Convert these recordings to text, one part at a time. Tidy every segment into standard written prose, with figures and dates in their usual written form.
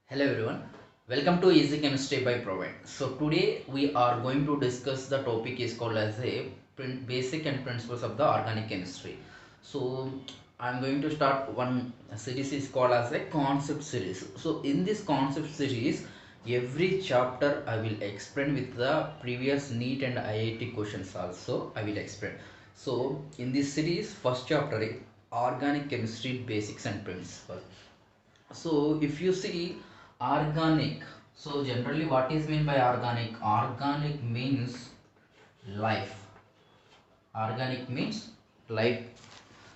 Hello everyone, welcome to Easy Chemistry by Provide. So today we are going to discuss the topic is called as a basic and principles of the organic chemistry. So I'm going to start one series is called as a concept series. So in this concept series, every chapter I will explain with the previous NEET and IIT questions also I will explain. So in this series, first chapter is organic chemistry basics and principles. So if you see organic, so generally what is mean by organic? Organic means life. Organic means life.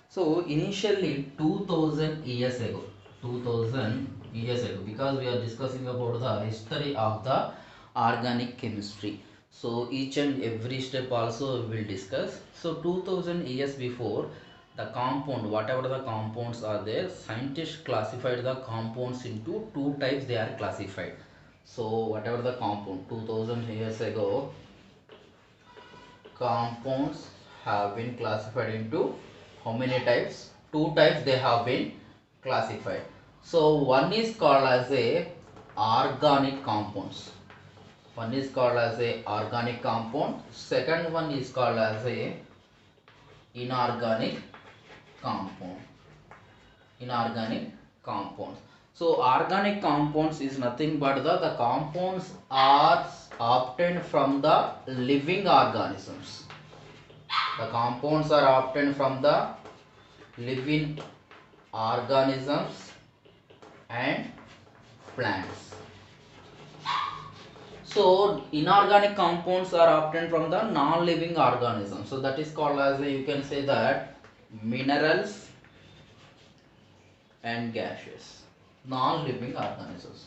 So initially 2000 years ago, 2000 years ago, because we are discussing about the history of the organic chemistry. So each and every step also we will discuss. So 2000 years before, the compound, whatever the compounds are there, scientists classified the compounds into two types. They are classified. So whatever the compound 2000 years ago, compounds have been classified into how many types? Two types they have been classified. So one is called as a organic compounds. One is called as a organic compound. Second one is called as a inorganic compound. Inorganic compounds. So organic compounds is nothing but the compounds are obtained from the living organisms. The compounds are obtained from the living organisms and plants. So inorganic compounds are obtained from the non-living organisms. So that is called as you can say that minerals and gases. Non-living organisms.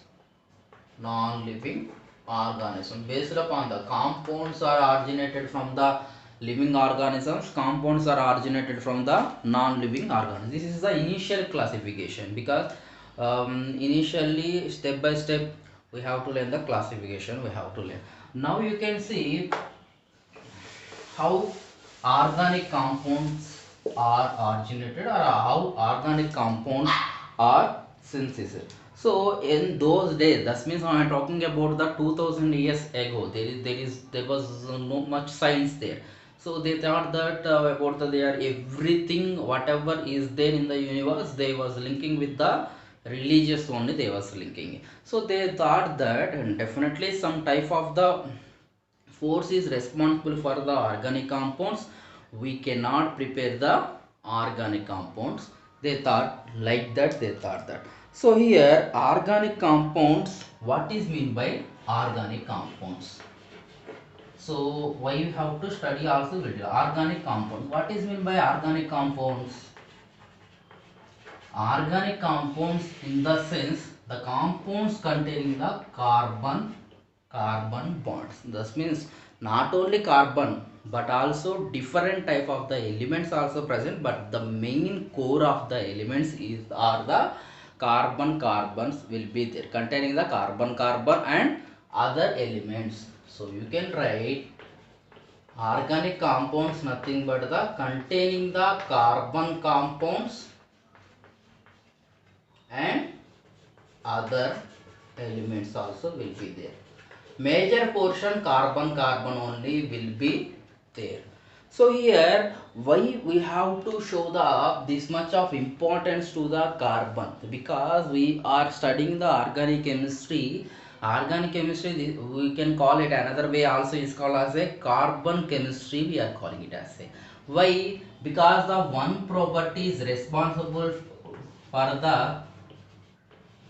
Non-living organism based upon the compounds are originated from the living organisms, compounds are originated from the non-living organisms. This is the initial classification, because initially step by step we have to learn the classification, we have to learn. Now you can see how organic compounds are originated, or how organic compounds are synthesized. So in those days, that means when I am talking about the 2000 years ago, there was not much science there. So they thought that about their everything, whatever is there in the universe, they was linking with the religious only, they was linking. So they thought that definitely some type of the force is responsible for the organic compounds. We cannot prepare the organic compounds. They thought like that, they thought that. So here organic compounds, what is mean by organic compounds? So why you have to study also with organic compounds. What is mean by organic compounds? Organic compounds in the sense the compounds containing the carbon bonds. This means not only carbon but also different type of the elements also present, but the main core of the elements is are the carbons will be there, containing the carbon and other elements. So you can write organic compounds nothing but the containing the carbon compounds and other elements also will be there. Major portion carbon only will be there. So here why we have to show the this much of importance to the carbon, because we are studying the organic chemistry. Organic chemistry, we can call it another way also is called as a carbon chemistry, we are calling it as a. Why? Because the one property is responsible for the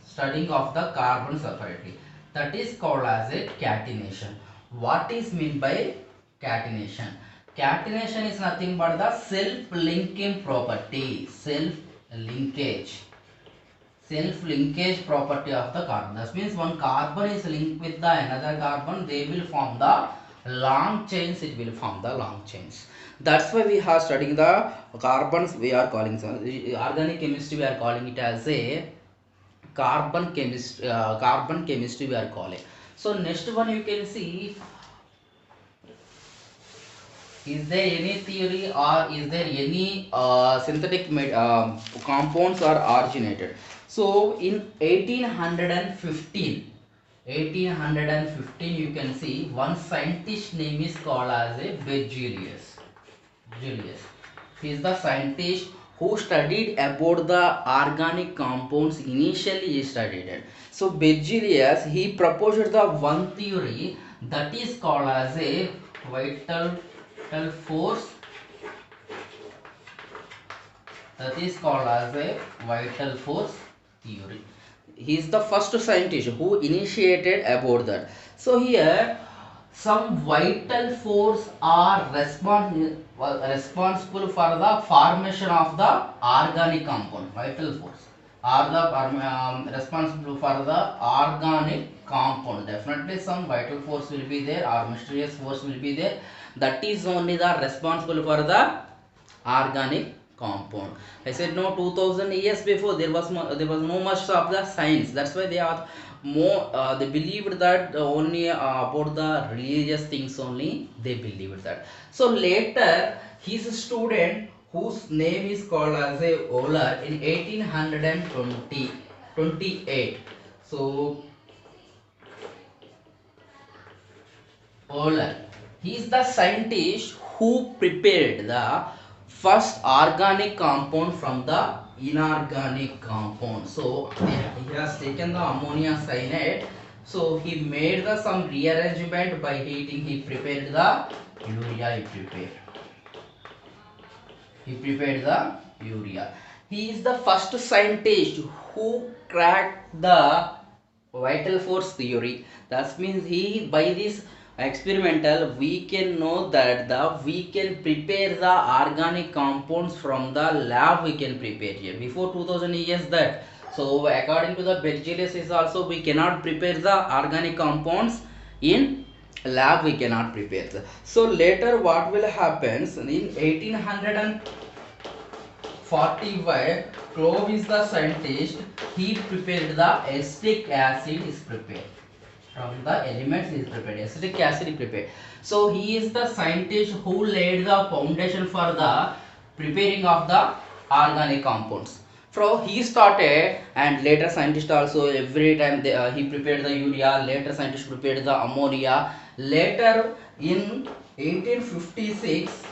studying of the carbon separately, that is called as a catenation. What is mean by catenation? Catenation is nothing but the self linking property, self linkage property of the carbon. That means one carbon is linked with the another carbon, they will form the long chains, it will form the long chains. That's why we are studying the carbons, we are calling organic chemistry, we are calling it as a carbon chemistry we are calling. So next one you can see, is there any theory or is there any synthetic compounds are originated? So in 1815 you can see one scientist name is called as a Berzelius. He is the scientist who studied about the organic compounds. Initially he studied it. So Berzelius, he proposed the one theory that is called as a vital force, theory. He is the first scientist who initiated about that. So here some vital force are responsible for the formation of the organic compound. Vital force are the responsible for the organic compound. Definitely some vital force will be there or mysterious force will be there, that is only the responsible for the organic compound. I said no, 2000 years before there was no much of the science. That's why they are more they believed that only about the religious things only they believed that. So later his student whose name is called as a Euler in 1828. So Euler, he is the scientist who prepared the first organic compound from the inorganic compound. So he has taken the ammonia cyanide. So he made the some rearrangement by heating. He prepared the urea. He prepared the urea. He is the first scientist who cracked the vital force theory. That means he, by this experimental, we can know that we can prepare the organic compounds from the lab. We can prepare here before 2000 years that. So according to the Berzelius is also, we cannot prepare the organic compounds in lab, we cannot prepare the. So later what will happen in 1845, Clovis the scientist, he prepared the acetic acid is prepared from the elements is prepared. Acetic acid is prepared. So he is the scientist who laid the foundation for the preparing of the organic compounds. From he started, and later scientists also every time he prepared the urea. Later scientists prepared the ammonia. Later in 1856,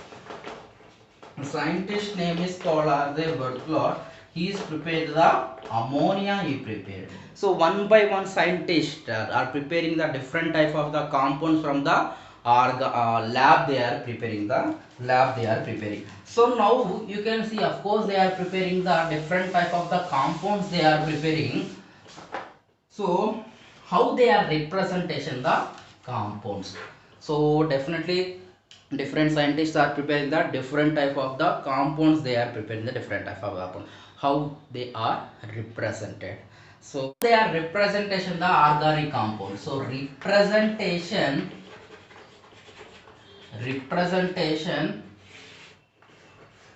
scientist name is called as the Berthelot. He is prepared the ammonia. He prepared. So one by one scientists are preparing the different type of the compounds from the lab. They are preparing the So now you can see, of course they are preparing the different type of the compounds they are preparing. So how they are representation the compounds. So definitely different scientists are preparing the different type of the compounds. They are preparing the different type of compounds. How they are represented. So they are representation the organic compound. So representation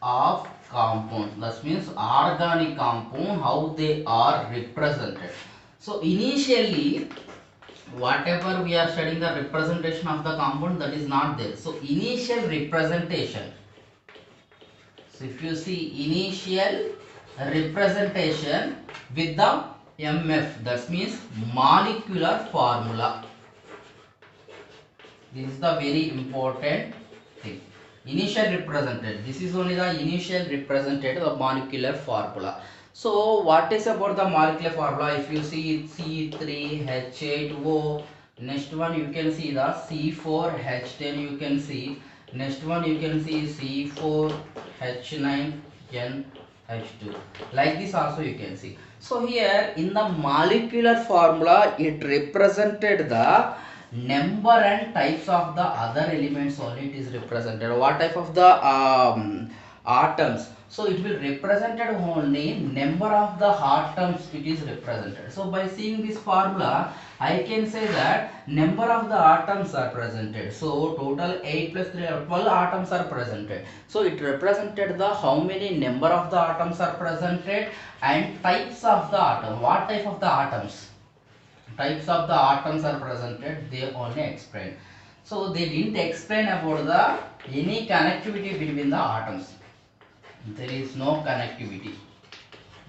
of compound, that means organic compound, how they are represented. So initially whatever we are studying the representation of the compound, that is not there. So initial representation, so if you see initial representation with the MF, that means molecular formula. This is the very important thing. Initial represented, this is only the initial represented the molecular formula. So what is about the molecular formula? If you see C3H8O, next one you can see the C4H10, you can see next one you can see C4H9NH2, like this also you can see. So here in the molecular formula, it represented the number and types of the other elements only. It is represented what type of the atoms. So it will represented only number of the atoms it is represented. So by seeing this formula, I can say that number of the atoms are presented. So total 8 plus 3 12 atoms are presented. So it represented the how many number of the atoms are presented and types of the atom. What type of the atoms? Types of the atoms are presented, they only explain. So they didn't explain about the any connectivity between the atoms. There is no connectivity.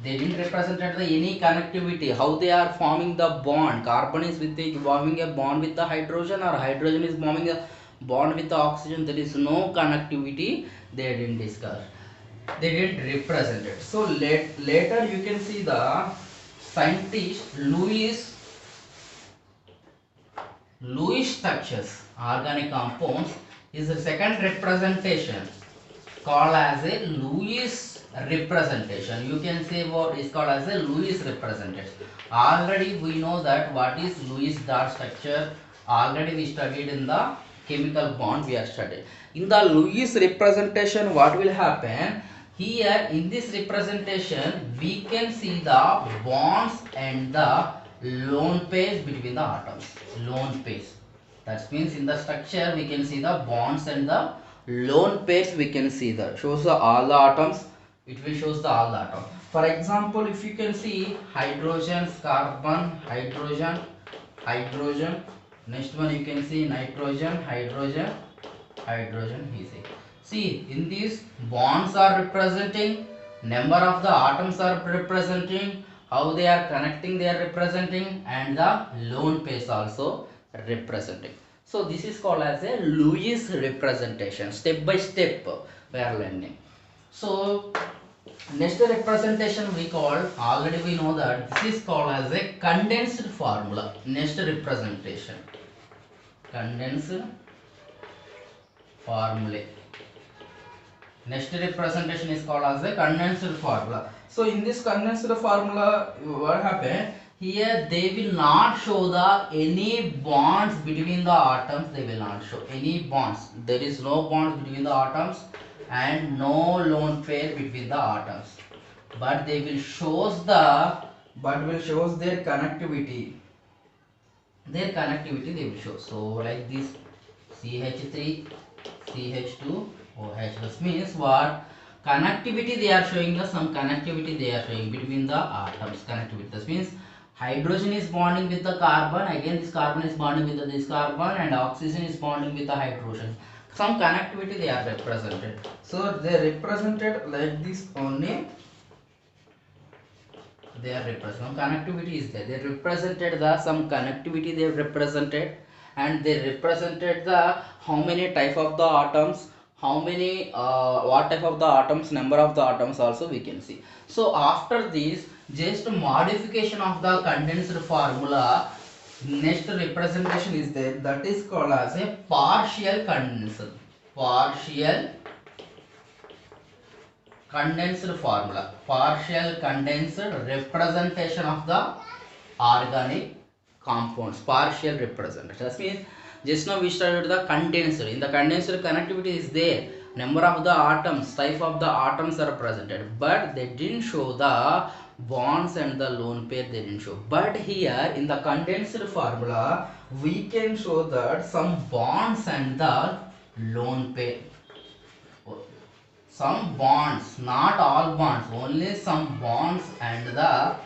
They didn't represent the any connectivity, how they are forming the bond. Carbon is with the forming a bond with the hydrogen, or hydrogen is forming a bond with the oxygen. There is no connectivity. They didn't discuss. They didn't represent it. So later you can see the scientist Lewis structures organic compounds is the second representation called as a Lewis representation. You can say what is called as a Lewis representation. Already we know that what is Lewis dot structure. Already we studied in the chemical bond. We are studied in the Lewis representation. What will happen here in this representation? We can see the bonds and the lone pairs between the atoms. Lone pairs. That means in the structure we can see the bonds and the lone pairs. We can see that shows the all the atoms. It will shows the all the atoms. For example, if you can see hydrogen, carbon, hydrogen, hydrogen. Next one you can see nitrogen, hydrogen, hydrogen. See in these bonds are representing, number of the atoms are representing, how they are connecting they are representing, and the lone pairs also representing. So this is called as a Lewis representation. Step by step we are learning. So next representation we call, already we know that this is called as a condensed formula. Next representation, condensed formula. Next representation is called as a condensed formula. So in this condensed formula, what happened here? They will not show the any bonds between the atoms. They will not show any bonds. There is no bonds between the atoms and no lone pair between the atoms. But they will shows their connectivity. Their connectivity they will show. So like this, CH3, CH2, OH. This means what? Connectivity they are showing us, some connectivity they are showing between the atoms. Connectivity. This means hydrogen is bonding with the carbon. Again, this carbon is bonding with this carbon, and oxygen is bonding with the hydrogen. Some connectivity they are represented. So they represented like this only. They are represented. Some connectivity is there. They represented the some connectivity they represented, and they represented the how many type of the atoms, how many what type of the atoms, number of the atoms also we can see. So after this, just modification of the condensed formula, next representation is there, that is called as a partial condensed. Partial condensed formula. Partial condensed representation of the organic compounds. Partial representation. That means just now we studied the condensed. In the condensed, connectivity is there. Number of the atoms, type of the atoms are represented, but they didn't show the bonds and the lone pair. They didn't show. But here in the condensed formula, we can show that some bonds and the lone pair. Some bonds, not all bonds, only some bonds and the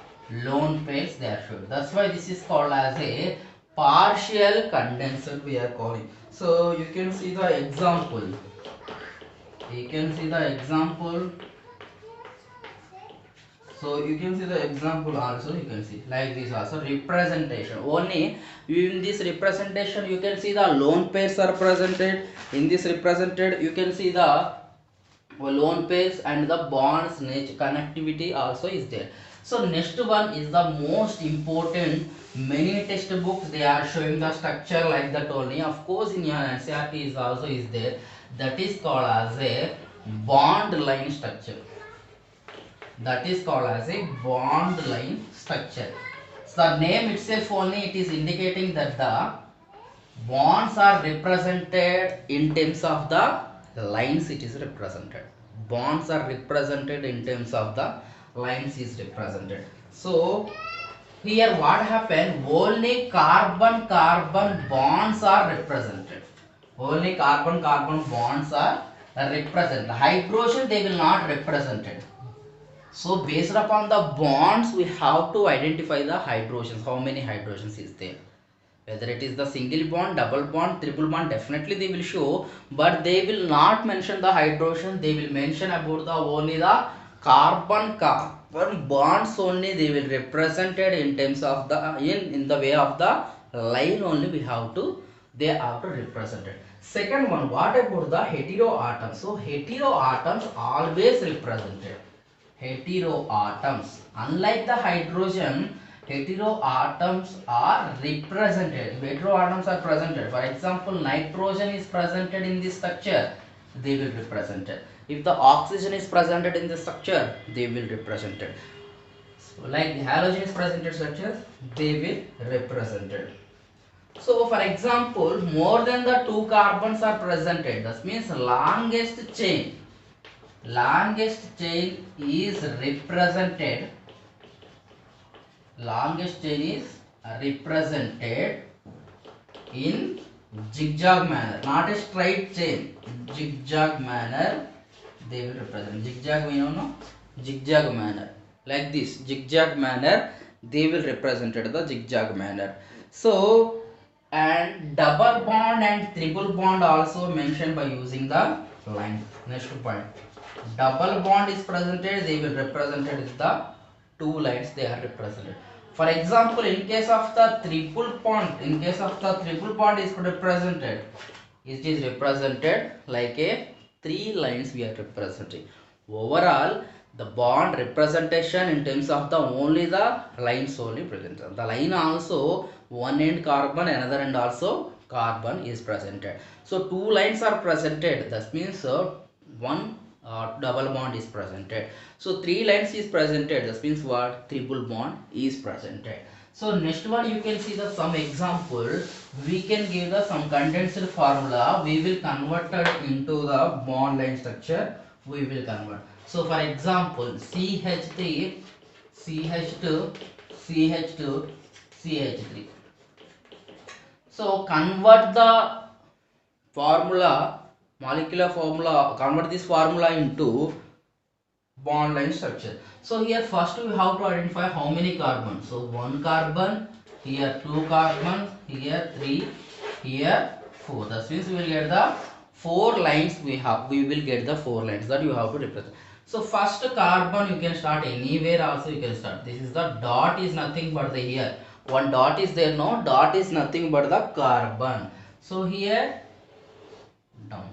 lone pairs they are shown. That's why this is called as a partial condensed we are calling. So you can see the example. You can see the example. So you can see the example also. You can see like this also representation. Only in this representation you can see the lone pairs are presented. In this represented you can see the lone pairs and the bonds nature connectivity also is there. So next one is the most important. Many textbooks they are showing the structure like that only. Of course in your NCERT is also is there. That is called as a bond line structure. That is called as a bond line structure. So the name itself only it is indicating that the bonds are represented in terms of the lines it is represented. Bonds are represented in terms of the lines is represented. So here what happened? Only carbon carbon bonds are represented. Only carbon carbon bonds are represented. Hydrogen they will not represented. So based upon the bonds we have to identify the hydrogens. How many hydrogens is there? Whether it is the single bond, double bond, triple bond, definitely they will show, but they will not mention the hydrogen. They will mention about the only the carbon carbon bonds only they will represented in terms of the in the way of the line only we have to they have to represent it. Second one, what about the heteroatoms? So heteroatoms always represented. Heteroatoms, unlike the hydrogen, heteroatoms are represented. Heteroatoms are presented. For example, nitrogen is presented in this structure, they will represent it. If the oxygen is presented in the structure, they will represent it. So like the halogen is presented structure, they will represent it. So for example, more than the two carbons are presented. That means longest chain is represented. Longest chain is represented in zigzag manner, not a straight chain. Zigzag manner they will represent. Zigzag, we know, zigzag manner, like this zigzag manner they will represent it the zigzag manner. So and double bond and triple bond also mentioned by using the line. Next point, double bond is presented, they will represented with the two lines they are represented. For example, in case of the triple bond, is represented, it is represented like a three lines we are representing. Overall, the bond representation in terms of the only the lines only presented. The line also one end carbon, another end also carbon is presented. So two lines are presented. That means one double bond is presented. So three lines is presented. That means what? Triple bond is presented. So next one you can see the some example. We can give the some condensed formula. We will convert it into the bond line structure. We will convert. So for example, CH3, CH2, CH2, CH3. So convert the formula, molecular formula, convert this formula into bond line structure. So here first we have to identify how many carbons. So one carbon, here two carbons, here three, here four. That means we will get the four lines we have. We will get the four lines that you have to represent. So first carbon you can start anywhere also you can start. This is the dot is nothing but the here. One dot is there, no dot is nothing but the carbon. So here down.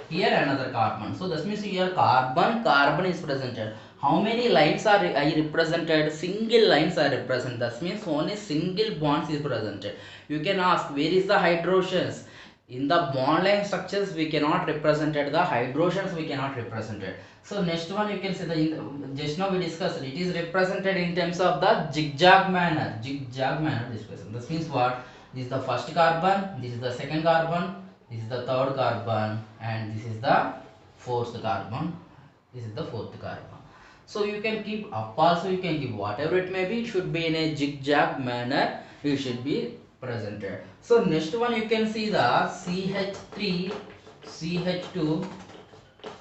Here another carbon. So this means here carbon is presented. How many lines are I represented? Single lines are represented. That means only single bonds is presented. You can ask where is the hydrogens? In the bond line structures we cannot represent it. The hydrogens we cannot represent it. So next one you can see the just now we discussed it is represented in terms of the zigzag manner. Zigzag manner is present. This means what? This is the first carbon. This is the second carbon. This is the third carbon and this is the fourth carbon. This is the fourth carbon. So you can keep up also, you can keep whatever it may be, it should be in a zigzag manner, it should be presented. So next one you can see the CH3, CH2,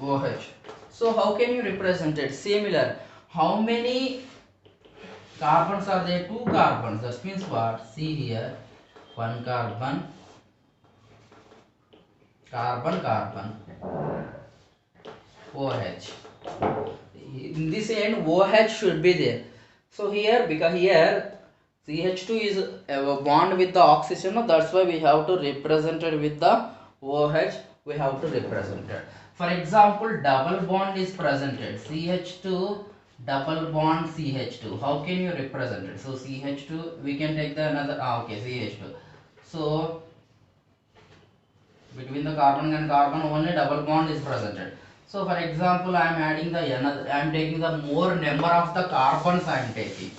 OH. So how can you represent it? Similar. How many carbons are there? Two carbons. That means what? See here, one carbon, carbon, OH. In this end OH should be there. So here, because here CH2 is a bond with the oxygen, that's why we have to represent it with the OH. We have to represent it. For example, double bond is presented. CH2 double bond CH2. How can you represent it? So CH2 we can take the another okay CH2. So between the carbon and carbon only double bond is presented. So for example, I am adding the another, I am taking the more number of the carbons I am taking.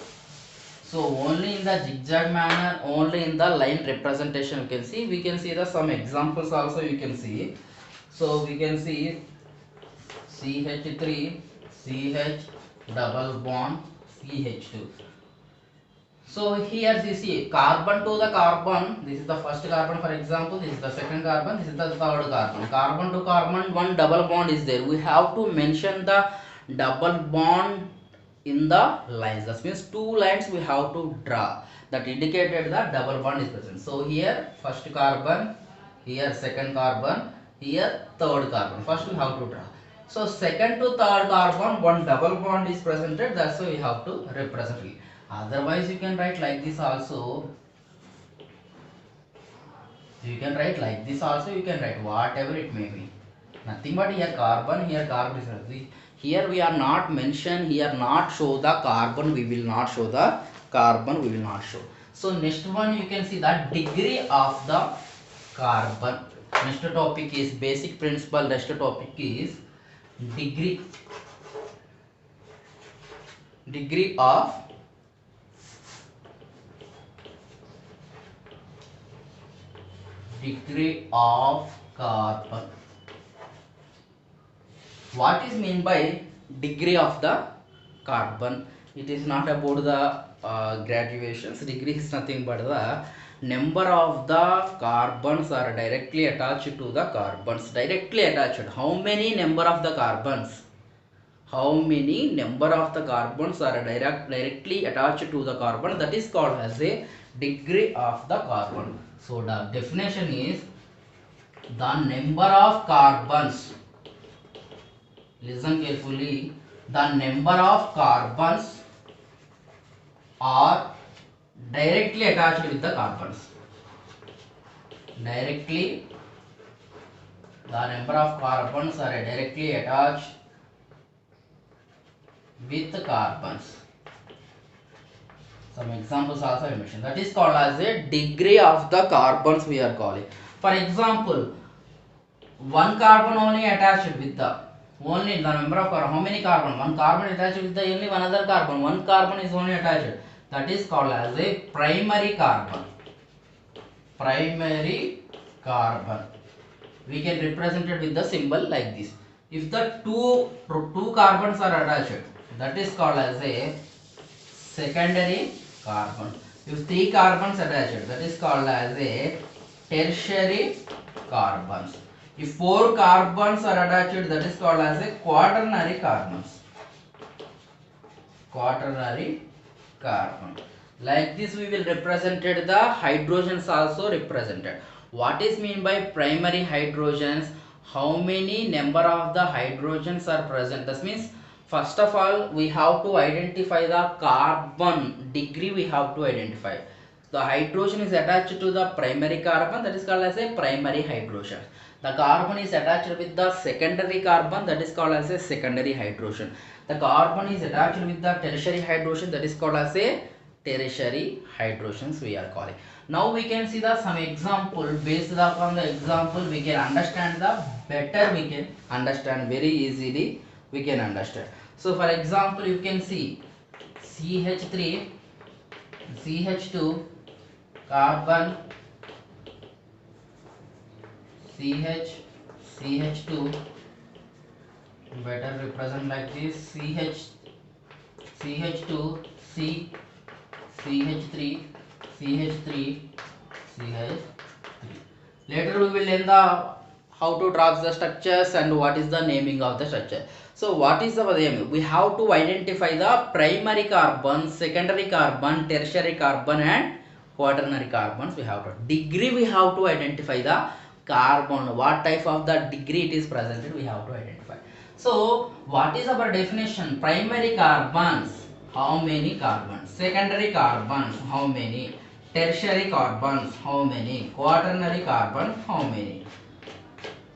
So only in the zigzag manner, only in the line representation you can see. We can see the some examples also you can see. So we can see CH3, CH double bond CH2. So here you see carbon to the carbon, this is the first carbon for example, this is the second carbon, this is the third carbon. Carbon to carbon, one double bond is there. We have to mention the double bond in the lines. That means two lines we have to draw that indicated the double bond is present. So here first carbon, here second carbon, here third carbon. First we have to draw. So second to third carbon, one double bond is presented. That's why we have to represent it. Otherwise, you can write like this also. You can write like this also. You can write whatever it may be. Nothing but here carbon, here carbon is present. Here we are not mention. Here not show the carbon. We will not show the carbon. We will not show. So next one you can see the degree of the carbon. Next topic is basic principle. Next topic is degree of carbon. What is mean by degree of the carbon? It is not about the graduations. Degree is nothing but the number of the carbons are directly attached to the carbons. Directly attached. How many number of the carbons? How many number of the carbons are directly attached to the carbon? That is called as a degree of the carbon. So the definition is the number of carbons. Listen carefully. The number of carbons are directly attached with the carbons. Directly, the number of carbons are directly attached with the carbons. Some examples also I mentioned. That is called as a degree of the carbons we are calling. For example, one carbon only attached with the only the number of carbon. How many carbon? One carbon attached with the only one other carbon. One carbon is only attached. That is called as a primary carbon. Primary carbon. We can represent it with the symbol like this. If the two carbons are attached, that is called as a secondary carbon. If three carbons attached, that is called as a tertiary carbons. If four carbons are attached, that is called as a quaternary carbons. Quaternary carbon. Like this we will represented the hydrogens also represented. What is mean by primary hydrogens? How many number of the hydrogens are present? That means first of all we have to identify the carbon degree. We have to identify the hydrogen is attached to the primary carbon, that is called as a primary hydrogen. The carbon is attached with the secondary carbon, that is called as a secondary hydrogen. The carbon is attached with the tertiary hydrogen, that is called as a tertiary hydrogens we are calling. Now we can see the some example. Based upon the example we can understand the better, we can understand very easily, we can understand. So for example you can see CH3, CH2, carbon, CH2, better represent like this, CH2, C, CH3, CH3, CH3. Later we will learn the how to draw the structures and what is the naming of the structure. So what is our aim? We have to identify the primary carbon, secondary carbon, tertiary carbon and quaternary carbons. We have to degree, we have to identify the carbon, what type of the degree it is presented, we have to identify. So what is our definition? Primary carbons, how many carbons? Secondary carbons, how many? Tertiary carbons, how many? Quaternary carbon, how many?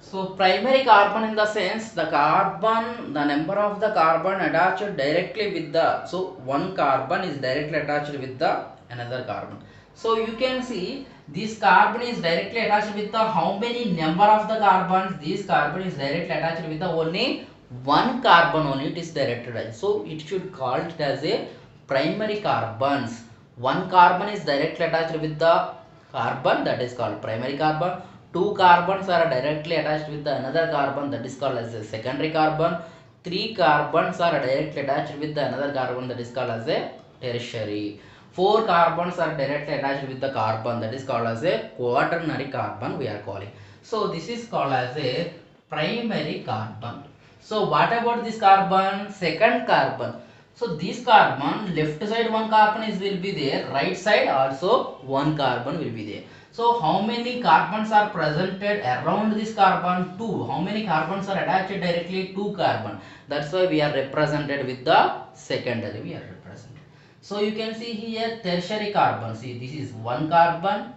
So primary carbon in the sense the carbon, the number of the carbon attached directly with the, so one carbon is directly attached with the another carbon. So you can see this carbon is directly attached with the how many number of the carbons? This carbon is directly attached with the only one carbon only, it is directly attached. So it should call it as a primary carbons. One carbon is directly attached with the carbon, that is called primary carbon. Two carbons are directly attached with another carbon, that is called as a secondary carbon. Three carbons are directly attached with another carbon, that is called as a tertiary. Four carbons are directly attached with the carbon, that is called as a quaternary carbon we are calling. So this is called as a primary carbon. So what about this carbon? Second carbon. So this carbon, left side one carbon is will be there, right side also one carbon will be there. So how many carbons are presented around this carbon? 2. How many carbons are attached directly? 2 carbon. That's why we are represented with the secondary. We are represented. So you can see here tertiary carbon. See, this is one carbon,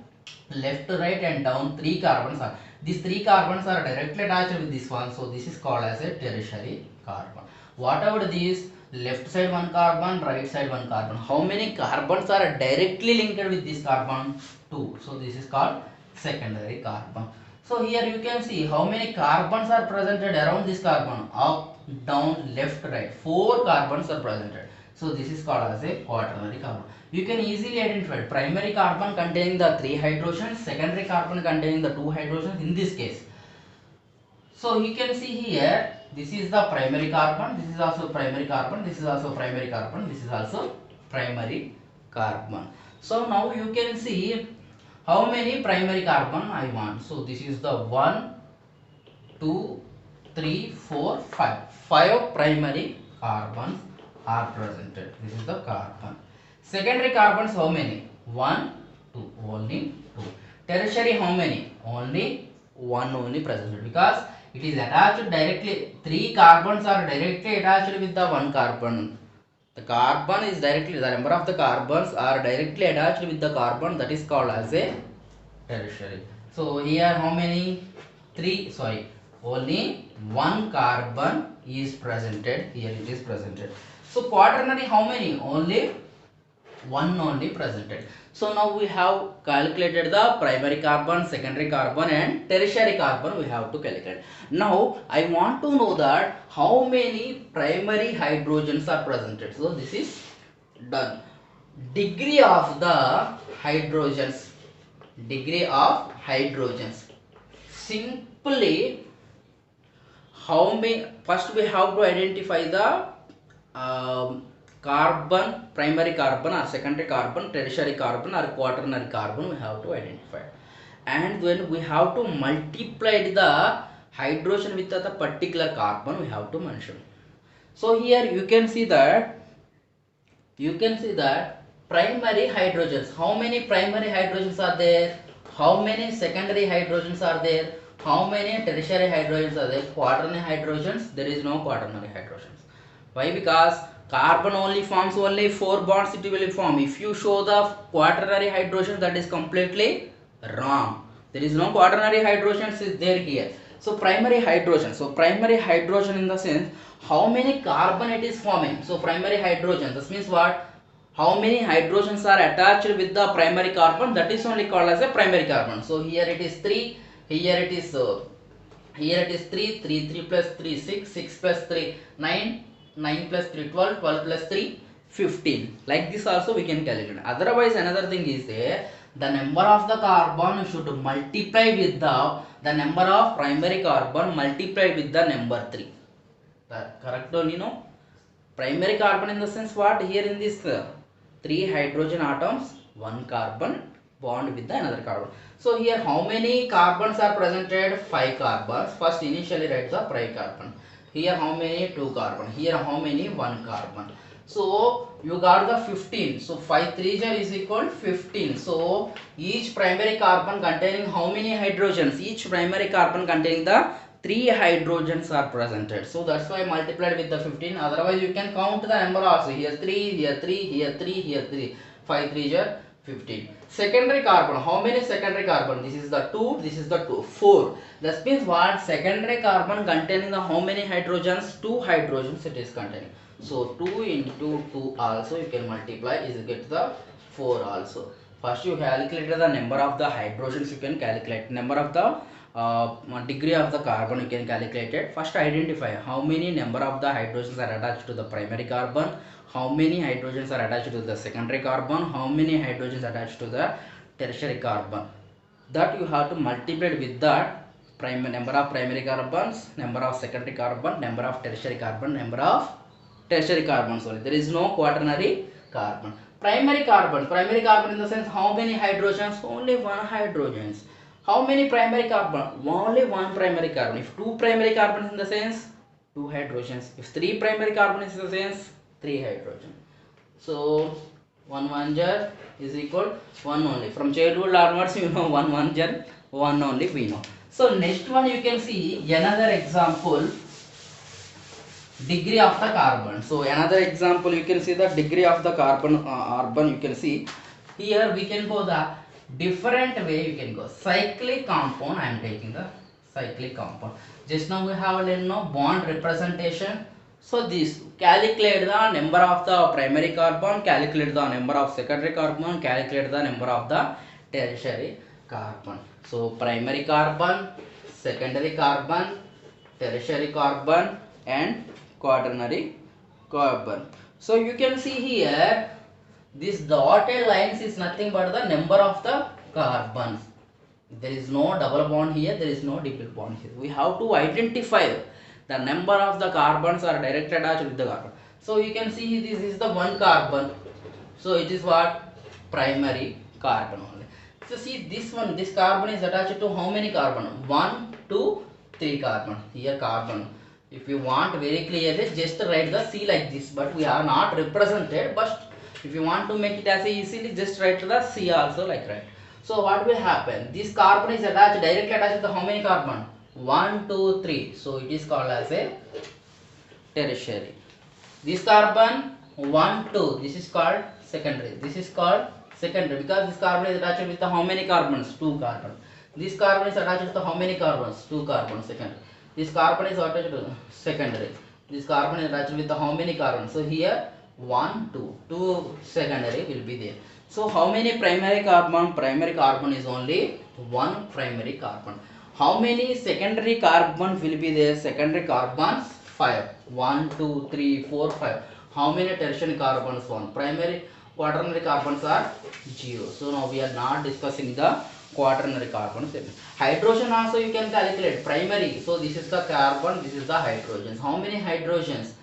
left, right, and down 3 carbons are. These 3 carbons are directly attached with this one. So this is called as a tertiary carbon. What about these? Left side one carbon, right side one carbon. How many carbons are directly linked with this carbon? 2. So this is called secondary carbon. So here you can see how many carbons are presented around this carbon. Up, down, left, right. 4 carbons are presented. So this is called as a quaternary carbon. You can easily identify primary carbon containing the 3 hydrogens, secondary carbon containing the 2 hydrogens in this case. So you can see here, this is the primary carbon, this is also primary carbon, this is also primary carbon, this is also primary carbon. So now you can see how many primary carbon I want. So this is the 1, 2, 3, 4, 5. 5 primary carbons are presented. This is the carbon. Secondary carbons how many? 1, 2, only 2. Tertiary how many? Only 1 only presented, because it is attached directly. 3 carbons are directly attached with the 1 carbon. The carbon is directly, the number of the carbons are directly attached with the carbon, that is called as a tertiary. So here how many? 3, sorry, only 1 carbon is presented. Here it is presented. So quaternary how many? Only 1 only presented. So now we have calculated the primary carbon, secondary carbon and tertiary carbon we have to calculate. Now I want to know that how many primary hydrogens are presented. So this is done. Degree of the hydrogens. Degree of hydrogens. Simply how many, first we have to identify the carbon, primary carbon or secondary carbon, tertiary carbon or quaternary carbon we have to identify, and then we have to multiply the hydrogen with the particular carbon we have to mention. So here you can see that primary hydrogens, how many primary hydrogens are there, how many secondary hydrogens are there, how many tertiary hydrogens are there. Quaternary hydrogens, there is no quaternary hydrogens. Why? Because carbon only forms only 4 bonds it will form. If you show the quaternary hydrogens, that is completely wrong. There is no quaternary hydrogens is there here. So primary hydrogen. So primary hydrogen in the sense how many carbon it is forming. So primary hydrogen, this means what? How many hydrogens are attached with the primary carbon, that is only called as a primary carbon. So here it is 3, here it is 3, 3 plus 3 6, 6 plus 3 9, 9 plus 3 12, 12 plus 3 15. Like this also we can calculate. Otherwise another thing is there, the number of the carbon should multiply with the number of primary carbon multiplied with the number 3. Correct only, no? Primary carbon in the sense what? Here in this 3 hydrogen atoms, 1 carbon bond with the another carbon. So here how many carbons are presented? 5 carbons. First initially write the primary carbon. Here how many? 2 carbon. Here how many? 1 carbon. So you got the 15. So 5 3 is equal 15. So each primary carbon containing how many hydrogens? Each primary carbon containing the 3 hydrogens are presented. So that's why I multiplied with the 15. Otherwise you can count the number also. Here 3, here 3, here 3, here 3. 5 3 is 15. Secondary carbon. How many secondary carbon? This is the 2, this is the 2. 4. That means what? Secondary carbon containing the how many hydrogens? 2 hydrogens it is containing. So 2 into 2 also you can multiply is get the 4 also. First you calculate the number of the hydrogens, you can calculate number of the degree of the carbon you can calculate it. First identify how many number of the hydrogens are attached to the primary carbon, how many hydrogens are attached to the secondary carbon, how many hydrogens attached to the tertiary carbon. That you have to multiply with that number of primary carbons, number of secondary carbon, number of tertiary carbon, number of tertiary carbon. Sorry, there is no quaternary carbon. Primary carbon in the sense how many hydrogens? Only 1 hydrogens. How many primary carbon? Only 1 primary carbon. If 2 primary carbons in the sense 2 hydrogens. If 3 primary carbon is in the sense 3 hydrogen. So 1 1 jar is equal 1 only. From childhood onwards, you know 1 1 jar 1 only we know. So next one you can see another example, degree of the carbon. So another example you can see the degree of the carbon you can see here. We can go the different way, you can go cyclic compound. I am taking the cyclic compound. Just now we have bond representation. So this calculate the number of the primary carbon, calculate the number of secondary carbon, calculate the number of the tertiary carbon. So primary carbon, secondary carbon, tertiary carbon and quaternary carbon. So you can see here this dotted lines is nothing but the number of the carbons. There is no double bond here, there is no triple bond here. We have to identify the number of the carbons are directly attached with the carbon. So you can see this is the one carbon, so it is what, primary carbon only. So see this one, this carbon is attached to how many carbon, 1 2 3 carbon. Here carbon, if you want very clearly just write the C like this, but we are not represented. But if you want to make it as easily, just write the C also like that. So what will happen, this carbon is attached, directly attached to how many carbon, 1 2 3. So it is called as a tertiary. This carbon 1 2, this is called secondary. This is called secondary because this carbon is attached with the how many carbons, 2 carbons. This carbon is attached with the how many carbons, 2 carbons, secondary. This carbon is attached to secondary. This carbon is attached with the how many carbons. So here 1 2 2 secondary will be there. So how many primary carbon, primary carbon is only 1 primary carbon. How many secondary carbon will be there, secondary carbons 5, 1 2 3 4 5. How many tertiary carbons, 1. Primary quaternary carbons are 0. So now we are not discussing the quaternary carbons. Hydrogen also you can calculate, primary. So this is the carbon, this is the hydrogens. How many hydrogens,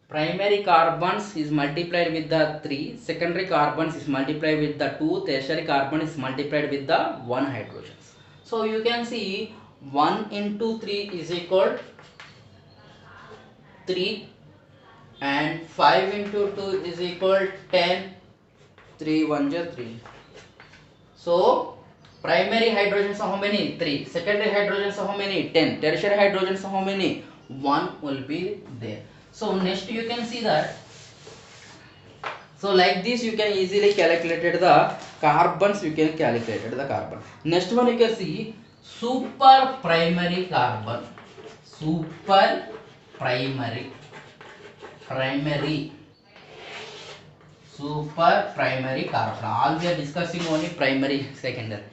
primary carbons is multiplied with the 3, secondary carbons is multiplied with the 2, tertiary carbon is multiplied with the 1 hydrogens. So you can see 1 into 3 is equal 3 and 5 into 2 is equal 10. 3 1 is 3. So primary hydrogens are how many, 3. Secondary hydrogens are how many, 10. Tertiary hydrogens are how many, 1 will be there. So next you can see that, so like this you can easily calculate the carbons, you can calculate the carbon. Next one you can see super primary carbon. Super primary, super primary carbon. All we are discussing only primary, secondary,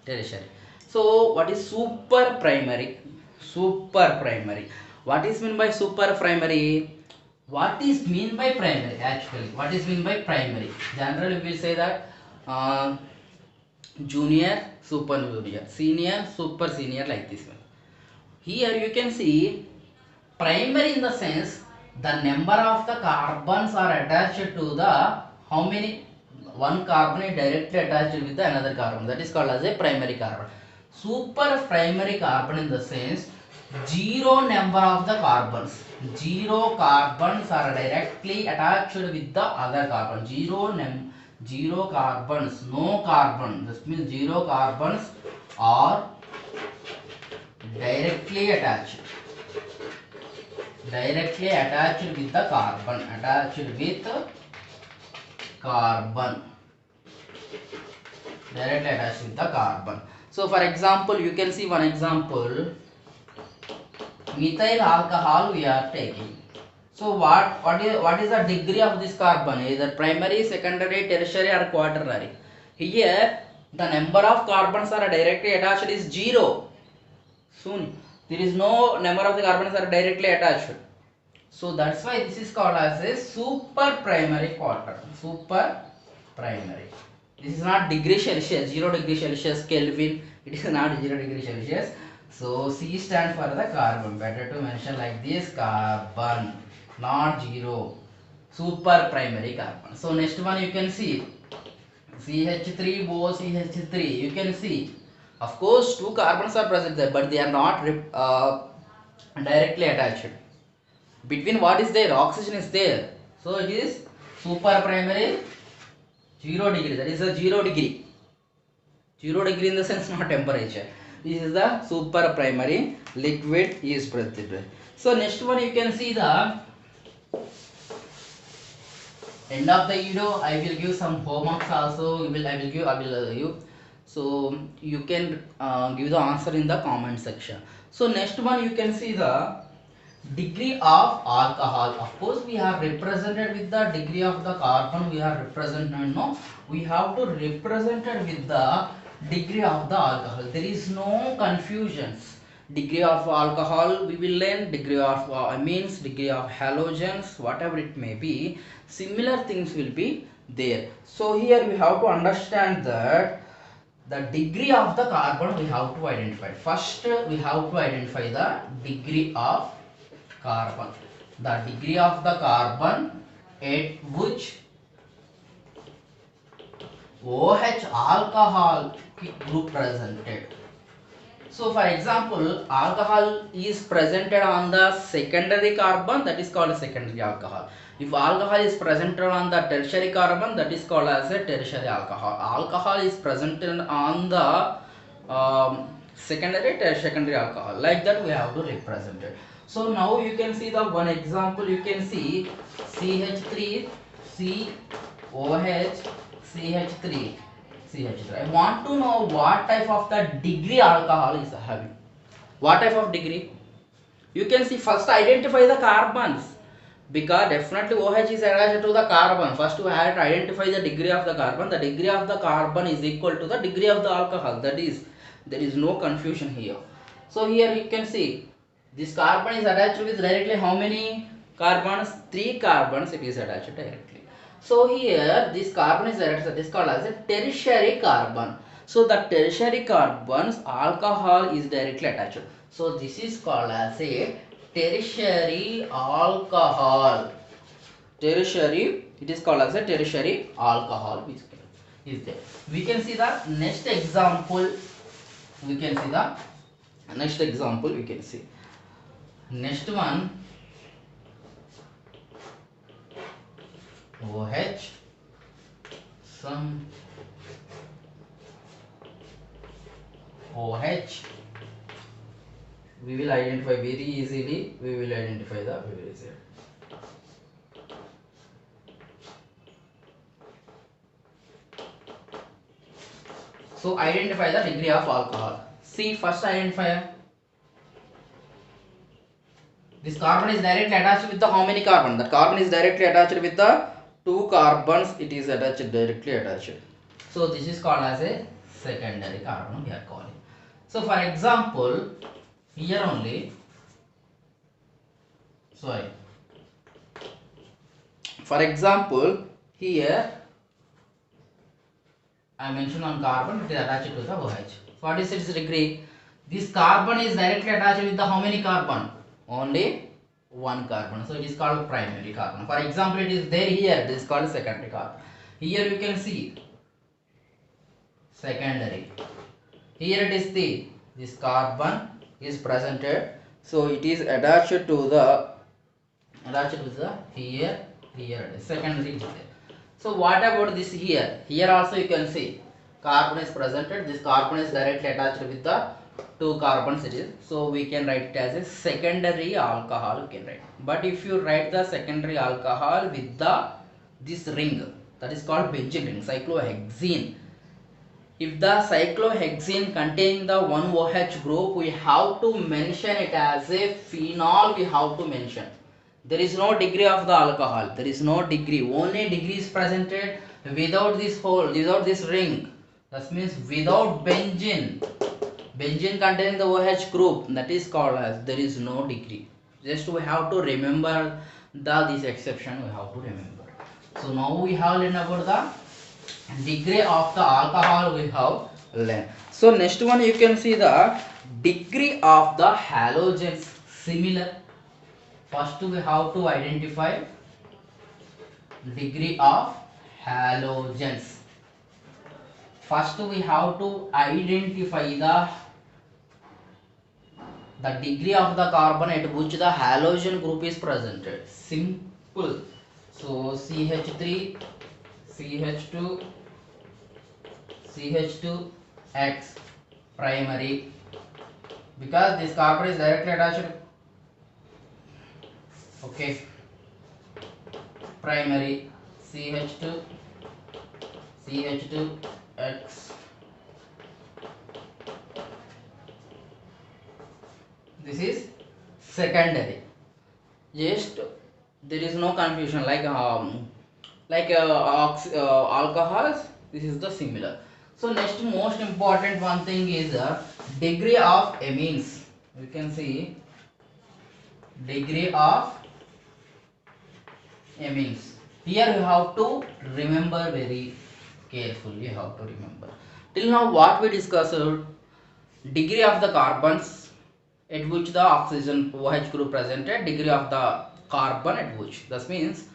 tertiary. So what is super primary? Super primary, what is mean by super primary? What is mean by primary? Actually what is mean by primary, generally we will say that junior, super junior, senior, super senior, like this one. Here you can see primary in the sense the number of the carbons are attached to the how many, one carbon is directly attached with the another carbon, that is called as a primary carbon. Super primary carbon in the sense 0 number of the carbons, 0 carbons are directly attached with the other carbon. 0 carbons, no carbon, this means 0 carbons are directly attached with the carbon, directly attached with the carbon. So for example you can see one example, methyl alcohol we are taking. So what is the degree of this carbon, either primary, secondary, tertiary or quaternary? Here the number of carbons are directly attached is 0. Soon there is no number of the carbons are directly attached. So that's why this is called as a super primary quaternary. Super primary. This is not degree Celsius, 0 degree Celsius, Kelvin. It is not 0 degree Celsius. So C stands for the carbon. Better to mention like this, carbon, not 0. Super primary carbon. So next one you can see CH3OCH3. You can see, of course, 2 carbons are present there, but they are not directly attached. Between what is there? Oxygen is there. So it is super primary 0 degree, that is a 0 degree. 0 degree in the sense not temperature. This is the super primary liquid is present. So next one you can see the end of the video. I will give some homeworks also. I will give you, so you can give the answer in the comment section. So next one you can see the degree of alcohol. Of course we have represented with the degree of the carbon, we have represented, no, we have to represent it with the degree of the alcohol. There is no confusions. Degree of alcohol we will learn, degree of amines, degree of halogens, whatever it may be, similar things will be there. So here we have to understand that the degree of the carbon we have to identify. First we have to identify the degree of carbon. The degree of the carbon at which OH alcohol group presented. So for example, alcohol is presented on the secondary carbon, that is called a secondary alcohol. If alcohol is presented on the tertiary carbon, that is called as a tertiary alcohol. Alcohol is presented on the secondary alcohol. Like that we have to represent it. So now you can see the one example. You can see CH3, COH, CH3. I want to know what type of the degree alcohol is having. What type of degree? You can see, first identify the carbons, because definitely OH is attached to the carbon. First we have to identify the degree of the carbon. The degree of the carbon is equal to the degree of the alcohol. That is, there is no confusion here. So here you can see this carbon is attached with directly how many carbons? 3 carbons it is attached directly. So here this carbon is attached, that is called as a tertiary carbon. So the tertiary carbons alcohol is directly attached. So this is called as a tertiary alcohol. Tertiary, it is called as a tertiary alcohol is there. We can see the next example. We can see the next example. We can see next one. OH, some OH, we will identify very easily. We will identify the very easily. So identify the degree of alcohol. See, first identifier. This carbon is directly attached with the how many carbon? That carbon is directly attached with the 2 carbons. It is attached, directly attached. So this is called as a secondary carbon we are calling. So for example, here only, sorry, for example here I mentioned on carbon, it is attached to the OH. 46 degree. This carbon is directly attached with the how many carbon? Only 1 carbon. So it is called primary carbon. For example, it is there here. This is called secondary carbon. Here you can see secondary. Here it is this carbon is presented. So it is attached to the here it is secondary is there. So what about this here? Here also you can see carbon is presented. This carbon is directly attached with the 2 carbons it is. So we can write it as a secondary alcohol. You can write. But if you write the secondary alcohol with the this ring, that is called benzene ring, cyclohexene. If the cyclohexene containing the 1 OH group, we have to mention it as a phenol. We have to mention. There is no degree of the alcohol. There is no degree. Only degree is presented without this hole, without this ring. That means without benzene. Benzene containing the OH group, that is called as there is no degree. Just we have to remember this exception. We have to remember. So now we have learned about the degree of the alcohol. We have learned. So next one you can see the degree of the halogens. Similar. First we have to identify degree of halogens. First we have to identify the degree of the carbon at which the halogen group is presented. Simple. So CH3, CH2, CH2X primary, because this carbon is directly attached. Okay, primary CH2, CH2X. This is secondary. Just there is no confusion alcohols. This is the similar. So next most important one thing is degree of amines. You can see degree of amines. Here you have to remember very carefully. You have to remember. Till now what we discussed, degree of the carbons at which the oxygen OH group presented, degree of the carbon at which. That means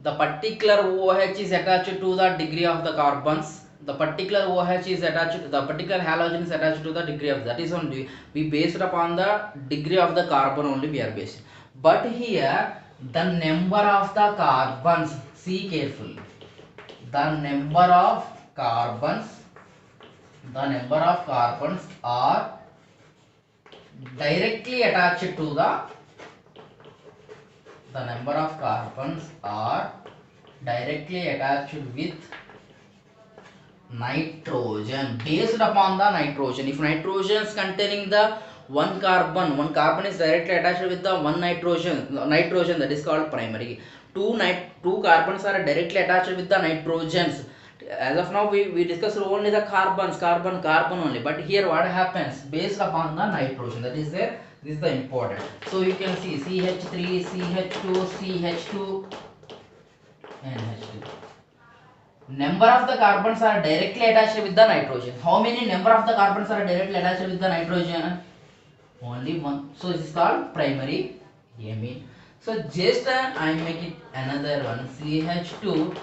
the particular OH is attached to the degree of the carbons. The particular OH is attached to the particular halogen is attached to the degree of that is only we based upon the degree of the carbon only we are based. But here the number of the carbons, see carefully, the number of carbons are directly attached to the number of carbons are directly attached with nitrogen, based upon the nitrogen. If nitrogen is containing the one carbon is directly attached with the one nitrogen, that is called primary. Two carbons are directly attached with the nitrogens. As of now we discuss only the carbon only, but here what happens, based upon the nitrogen, that is there. This is the important. So you can see CH3, CH2, CH2, NH2. Number of the carbons are directly attached with the nitrogen. How many number of the carbons are directly attached with the nitrogen? Only one. So this is called primary amine. So just I make it another one, CH2.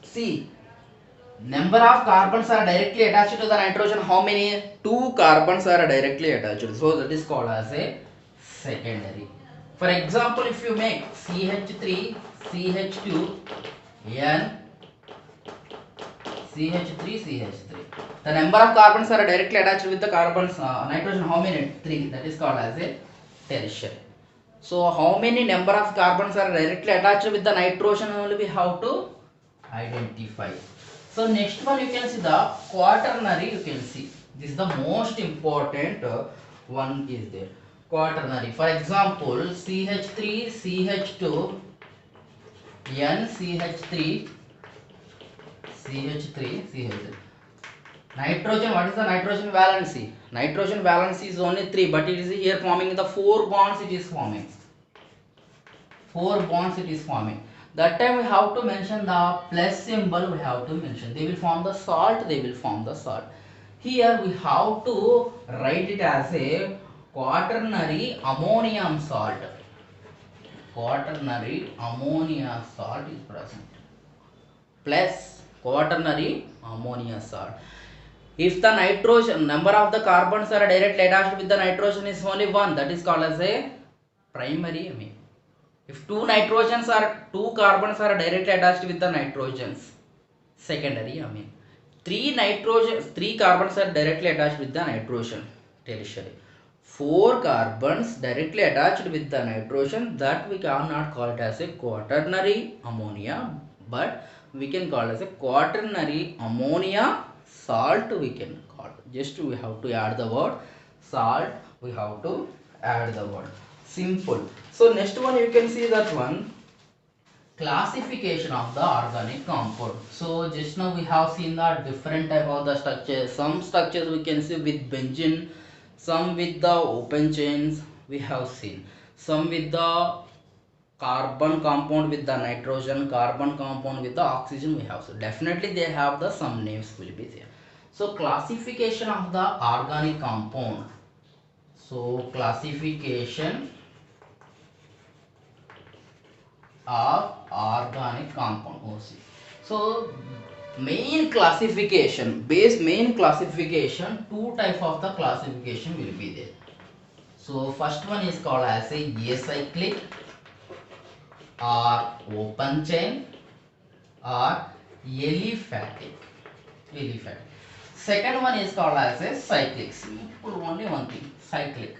See, number of carbons are directly attached to the nitrogen. How many? Two carbons are directly attached. So that is called as a secondary. For example, if you make CH3, CH2, N, CH3, CH3. The number of carbons are directly attached with the carbons nitrogen. How many? 3. That is called as a tertiary. So how many number of carbons are directly attached with the nitrogen only we have to identify. So next one you can see the quaternary. You can see this is the most important one is there. Quaternary. For example, CH3, CH2, NCH3, CH3, CH3. Nitrogen, what is the nitrogen valency? Nitrogen valency is only 3, but it is here forming the 4 bonds it is forming. 4 bonds it is forming. That time we have to mention the plus symbol, we have to mention. They will form the salt, Here we have to write it as a quaternary ammonium salt. Quaternary ammonia salt is present. Plus quaternary ammonia salt. If the nitrogen, number of the carbons are directly attached with the nitrogen is only 1, that is called as a primary amine. If two carbons are directly attached with the nitrogens, secondary amine. Three carbons are directly attached with the nitrogen, tertiary. 4 carbons directly attached with the nitrogen, that we cannot call it as a quaternary ammonia, but we can call it as a quaternary ammonia salt. We can call it. Just we have to add the word salt. We have to add the word. Simple. So next one you can see that one, classification of the organic compound. So just now we have seen the different type of the structures. Some structures we can see with benzene, some with the open chains we have seen, some with the carbon compound with the nitrogen, carbon compound with the oxygen we have. So definitely they have the some names will be there. So classification of the organic compound. So classification of organic compound OC. So Main classification, base main classification, two type of the classification will be there. So first one is called as a acyclic or open chain or aliphatic. Aliphatic. Second one is called as a cyclic. Simple, only one thing, cyclic.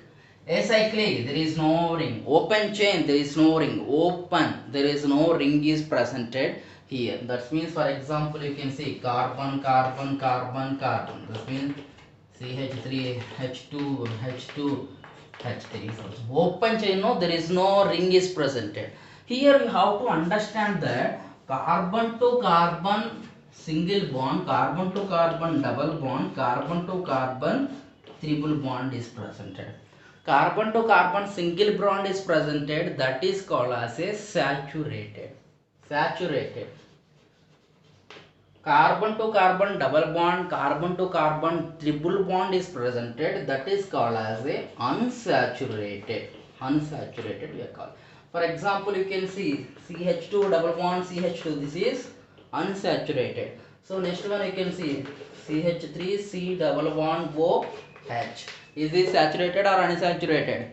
Acyclic, there is no ring. Open chain, there is no ring. Open, there is no ring is presented here. That means, for example, you can see carbon, carbon, carbon, carbon. That means CH3, H2, H2, H3. Open chain, no, there is no ring is presented. Here you have to understand that carbon to carbon single bond, carbon to carbon double bond, carbon to carbon triple bond is presented. Carbon to carbon single bond is presented, that is called as a saturated. Saturated. Carbon to carbon double bond, carbon to carbon triple bond is presented, that is called as a unsaturated. Unsaturated we are called. For example, you can see CH2 double bond CH2, this is unsaturated. So next one you can see CH3 C double bond OH. Is this saturated or unsaturated?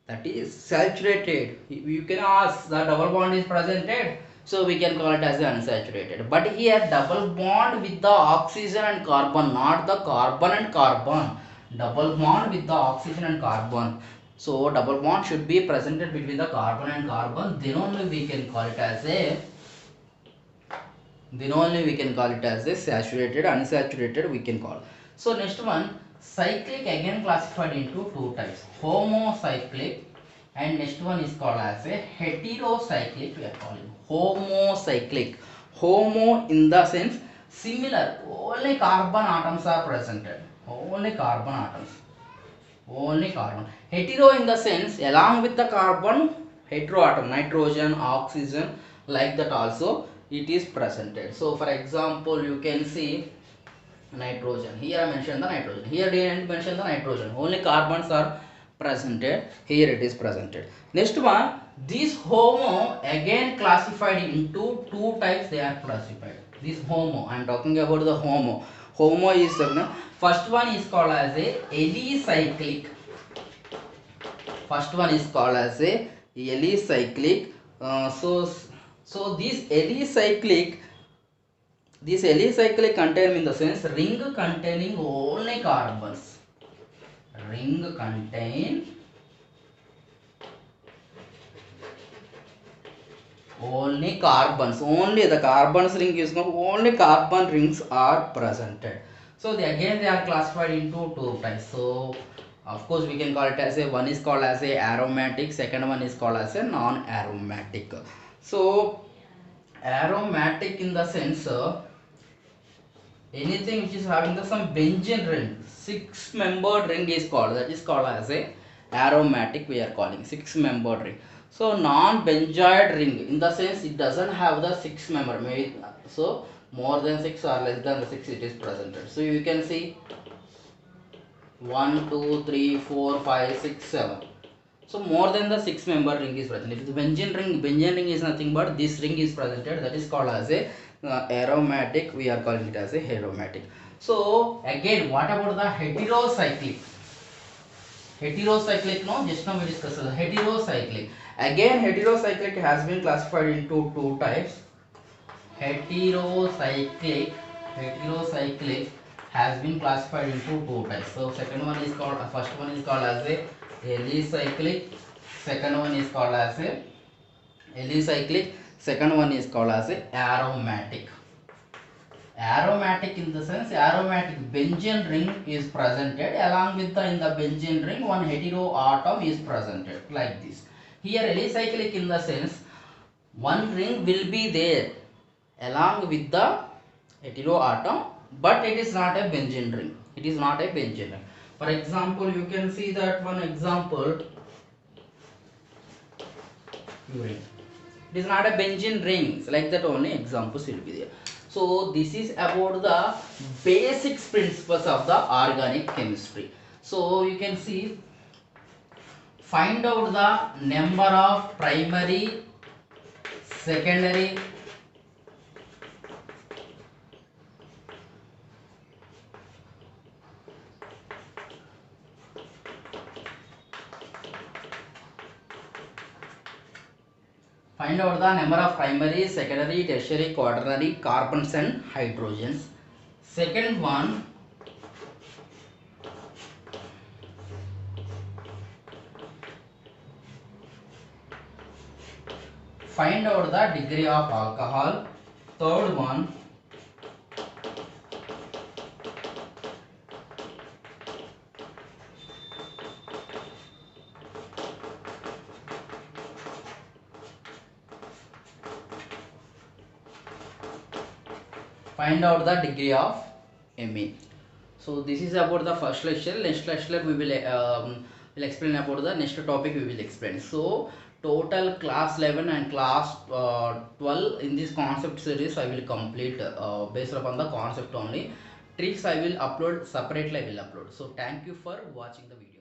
That is saturated. You can ask, the double bond is presented, so we can call it as unsaturated. But here double bond with the oxygen and carbon, not the carbon and carbon. Double bond with the oxygen and carbon. So double bond should be presented between the carbon and carbon. Then only we can call it as a saturated. Unsaturated we can call. So next one, cyclic, again classified into two types, homocyclic, and next one is called as a heterocyclic we are calling. Homocyclic, homo in the sense similar, only carbon atoms are presented, only carbon atoms, only carbon. Hetero in the sense along with the carbon, hetero atom, nitrogen, oxygen, like that also it is presented. So for example, you can see nitrogen, here I mentioned the nitrogen, here I didn't mention the nitrogen, only carbons are presented, here it is presented. Next one, this homo again classified into two types, they are classified. This homo, I am talking about the homo. Homo is first one is called as a alicyclic. First one is called as a alicyclic. So this alicyclic contain in the sense ring containing only carbons. Ring contain only carbons, only the carbons ring is not, only carbon rings are presented. So they are classified into two types. So of course we can call it as a, one is called as a aromatic, second one is called as a non-aromatic. So aromatic in the sense anything which is having the some benzene ring, 6-membered ring is called, that is called as a aromatic we are calling, 6-membered ring. So non-benzoid ring in the sense it doesn't have the 6 member, maybe so more than 6 or less than the 6 it is presented. So you can see 1 2 3 4 5 6 7, so more than the 6-member ring is present. If the benzene ring is nothing but this ring is presented, that is called as a aromatic, we are calling it as a aromatic. So again, what about the heterocyclic? Heterocyclic, no, just now we discussed the heterocyclic. Again heterocyclic has been classified into two types. Heterocyclic has been classified into two types. So second one is called, first one is called as a alicyclic, second one is called as a alicyclic, second one is called as a aromatic. Aromatic in the sense aromatic benzene ring is presented, along with the in the benzene ring one hetero atom is presented like this. Here alicyclic in the sense one ring will be there along with the hetero atom, but it is not a benzene ring. It is not a benzene ring. For example, you can see that one example, urine. It is not a benzene ring, like that only examples will be there. So this is about the basic principles of the organic chemistry. So you can see, find out the number of primary, secondary, Find out the number of primary, secondary, tertiary, quaternary carbons and hydrogens. Second one, find out the degree of alcohol. Third one, find out the degree of Me. So this is about the first lecture. Next lecture we will explain about the next topic. We will explain. So total class 11 and class 12 in this concept series I will complete based upon the concept only. Tricks I will upload separately. I will upload. So thank you for watching the video.